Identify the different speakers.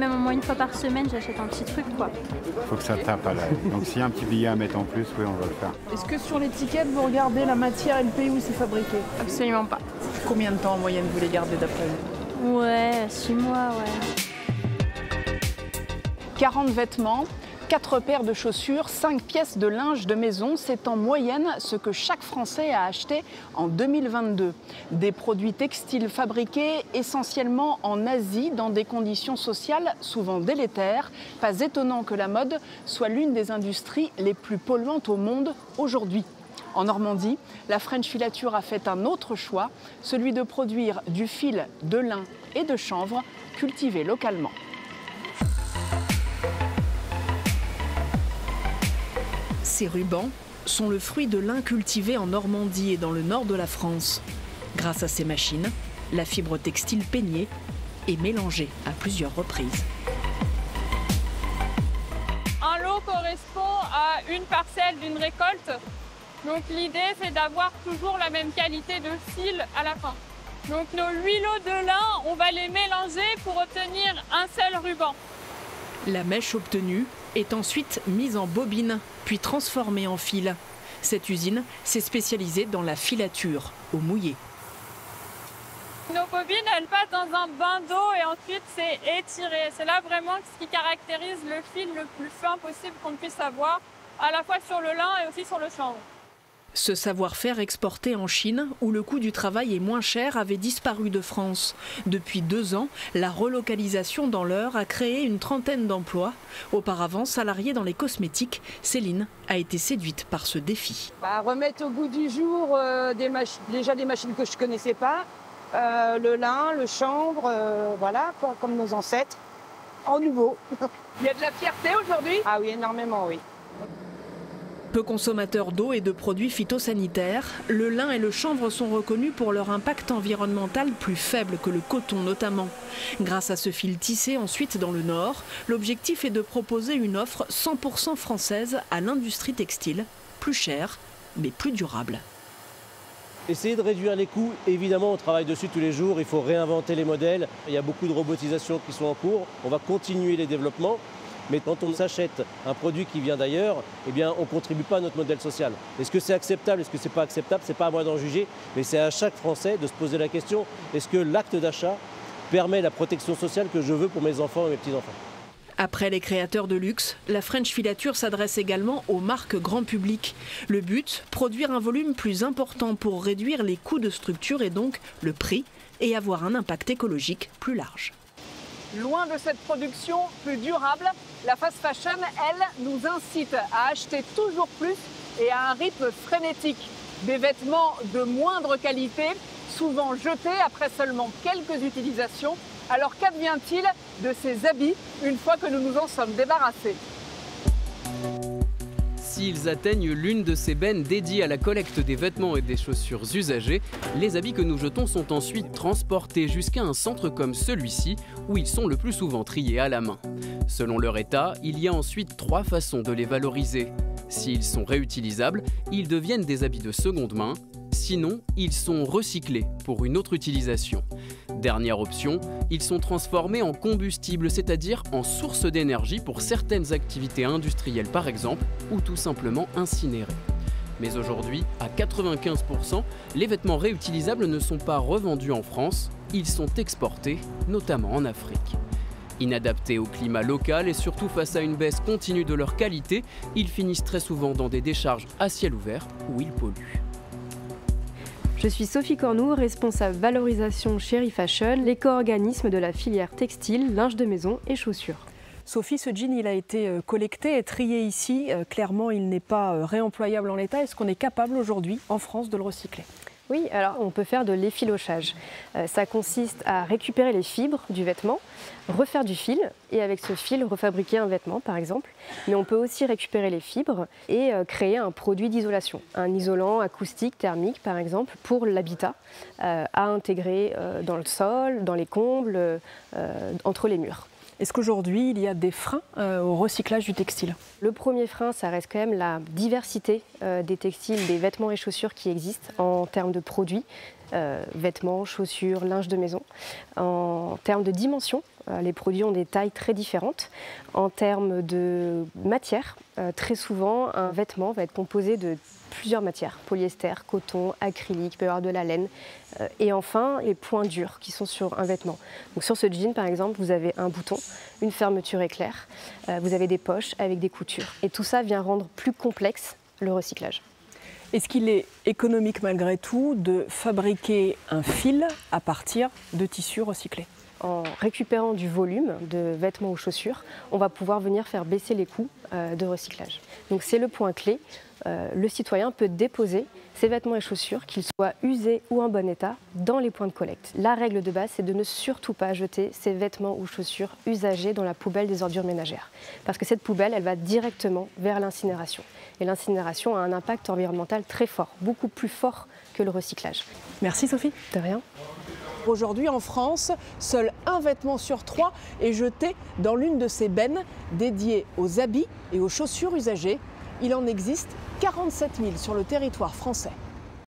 Speaker 1: même au moins une fois par semaine, j'achète un petit truc, quoi.
Speaker 2: Faut que ça tape à l'œil. Donc s'il y a un petit billet à mettre en plus, oui, on va le faire.
Speaker 3: Est-ce que sur l'étiquette, vous regardez la matière et le pays où c'est fabriqué?
Speaker 1: Absolument pas.
Speaker 3: Combien de temps en moyenne vous les gardez d'après vous?
Speaker 1: Ouais, 6 mois, ouais.
Speaker 3: 40 vêtements, 4 paires de chaussures, 5 pièces de linge de maison, c'est en moyenne ce que chaque Français a acheté en 2022. Des produits textiles fabriqués essentiellement en Asie dans des conditions sociales souvent délétères. Pas étonnant que la mode soit l'une des industries les plus polluantes au monde aujourd'hui. En Normandie, la French Filature a fait un autre choix, celui de produire du fil de lin et de chanvre cultivés localement. Ces rubans sont le fruit de lin cultivé en Normandie et dans le nord de la France. Grâce à ces machines, la fibre textile peignée est mélangée à plusieurs reprises.
Speaker 4: Un lot correspond à une parcelle d'une récolte. Donc l'idée, c'est d'avoir toujours la même qualité de fil à la fin. Donc nos 8 lots de lin, on va les mélanger pour obtenir un seul ruban.
Speaker 3: La mèche obtenue est ensuite mise en bobine, puis transformée en fil. Cette usine s'est spécialisée dans la filature, au mouillé.
Speaker 4: Nos bobines, elles passent dans un bain d'eau et ensuite c'est étiré. C'est là vraiment ce qui caractérise le fil le plus fin possible qu'on puisse avoir, à la fois sur le lin et aussi sur le chanvre.
Speaker 3: Ce savoir-faire exporté en Chine, où le coût du travail est moins cher, avait disparu de France. Depuis 2 ans, la relocalisation dans l'Eure a créé une trentaine d'emplois. Auparavant salariée dans les cosmétiques, Céline a été séduite par ce défi.
Speaker 5: Remettre au goût du jour déjà des machines que je ne connaissais pas, le lin, le chanvre, voilà, comme nos ancêtres, en nouveau.
Speaker 3: Il y a de la fierté aujourd'hui?
Speaker 5: Ah oui, énormément, oui.
Speaker 3: Peu consommateurs d'eau et de produits phytosanitaires, le lin et le chanvre sont reconnus pour leur impact environnemental plus faible que le coton notamment. Grâce à ce fil tissé ensuite dans le Nord, l'objectif est de proposer une offre 100% française à l'industrie textile, plus chère mais plus durable.
Speaker 6: Essayer de réduire les coûts, évidemment on travaille dessus tous les jours, il faut réinventer les modèles, il y a beaucoup de robotisation qui sont en cours, on va continuer les développements. Mais quand on s'achète un produit qui vient d'ailleurs, eh bien, on ne contribue pas à notre modèle social. Est-ce que c'est acceptable, est-ce que ce n'est pas acceptable? Ce n'est pas à moi d'en juger, mais c'est à chaque Français de se poser la question, est-ce que l'acte d'achat permet la protection sociale que je veux pour mes enfants et mes petits-enfants?
Speaker 3: Après les créateurs de luxe, la French Filature s'adresse également aux marques grand public. Le but, produire un volume plus important pour réduire les coûts de structure et donc le prix, et avoir un impact écologique plus large. Loin de cette production plus durable, la fast fashion, elle, nous incite à acheter toujours plus et à un rythme frénétique. Des vêtements de moindre qualité, souvent jetés après seulement quelques utilisations. Alors qu'advient-il de ces habits une fois que nous nous en sommes débarrassés?
Speaker 7: S'ils atteignent l'une de ces bennes dédiées à la collecte des vêtements et des chaussures usagées, les habits que nous jetons sont ensuite transportés jusqu'à un centre comme celui-ci, où ils sont le plus souvent triés à la main. Selon leur état, il y a ensuite 3 façons de les valoriser. S'ils sont réutilisables, ils deviennent des habits de seconde main. Sinon, ils sont recyclés pour une autre utilisation. Dernière option, ils sont transformés en combustible, c'est-à-dire en source d'énergie pour certaines activités industrielles par exemple, ou tout simplement incinérés. Mais aujourd'hui, à 95%, les vêtements réutilisables ne sont pas revendus en France, ils sont exportés, notamment en Afrique. Inadaptés au climat local et surtout face à une baisse continue de leur qualité, ils finissent très souvent dans des décharges à ciel ouvert où ils polluent.
Speaker 8: Je suis Sophie Cornoux, responsable valorisation chez Refashion, l'éco-organisme de la filière textile, linge de maison et chaussures.
Speaker 3: Sophie, ce jean, il a été collecté et trié ici. Clairement, il n'est pas réemployable en l'état. Est-ce qu'on est capable aujourd'hui, en France, de le recycler?
Speaker 8: Oui, alors on peut faire de l'effilochage. Ça consiste à récupérer les fibres du vêtement, refaire du fil et avec ce fil refabriquer un vêtement par exemple. Mais on peut aussi récupérer les fibres et créer un produit d'isolation, un isolant acoustique, thermique par exemple, pour l'habitat, à intégrer dans le sol, dans les combles, entre les murs.
Speaker 3: Est-ce qu'aujourd'hui, il y a des freins au recyclage du textile?
Speaker 8: Le premier frein, ça reste quand même la diversité des textiles, des vêtements et chaussures qui existent en termes de produits. vêtements, chaussures, linge de maison. En termes de dimension, les produits ont des tailles très différentes. En termes de matière, très souvent, un vêtement va être composé de plusieurs matières, polyester, coton, acrylique, il peut y avoir de la laine. Et enfin, les points durs qui sont sur un vêtement. Donc sur ce jean, par exemple, vous avez un bouton, une fermeture éclair, vous avez des poches avec des coutures. Et tout ça vient rendre plus complexe le recyclage.
Speaker 9: Est-ce qu'il est économique malgré tout de fabriquer un fil à partir de tissus recyclés ?
Speaker 8: En récupérant du volume de vêtements ou chaussures, on va pouvoir venir faire baisser les coûts de recyclage. Donc c'est le point clé. Le citoyen peut déposer ses vêtements et chaussures, qu'ils soient usés ou en bon état, dans les points de collecte. La règle de base, c'est de ne surtout pas jeter ses vêtements ou chaussures usagés dans la poubelle des ordures ménagères. Parce que cette poubelle, elle va directement vers l'incinération. Et l'incinération a un impact environnemental très fort, beaucoup plus fort que le recyclage.
Speaker 9: Merci Sophie.
Speaker 8: De rien.
Speaker 9: Aujourd'hui en France, seul un vêtement sur 3 est jeté dans l'une de ces bennes dédiées aux habits et aux chaussures usagées. Il en existe 47 000 sur le territoire français.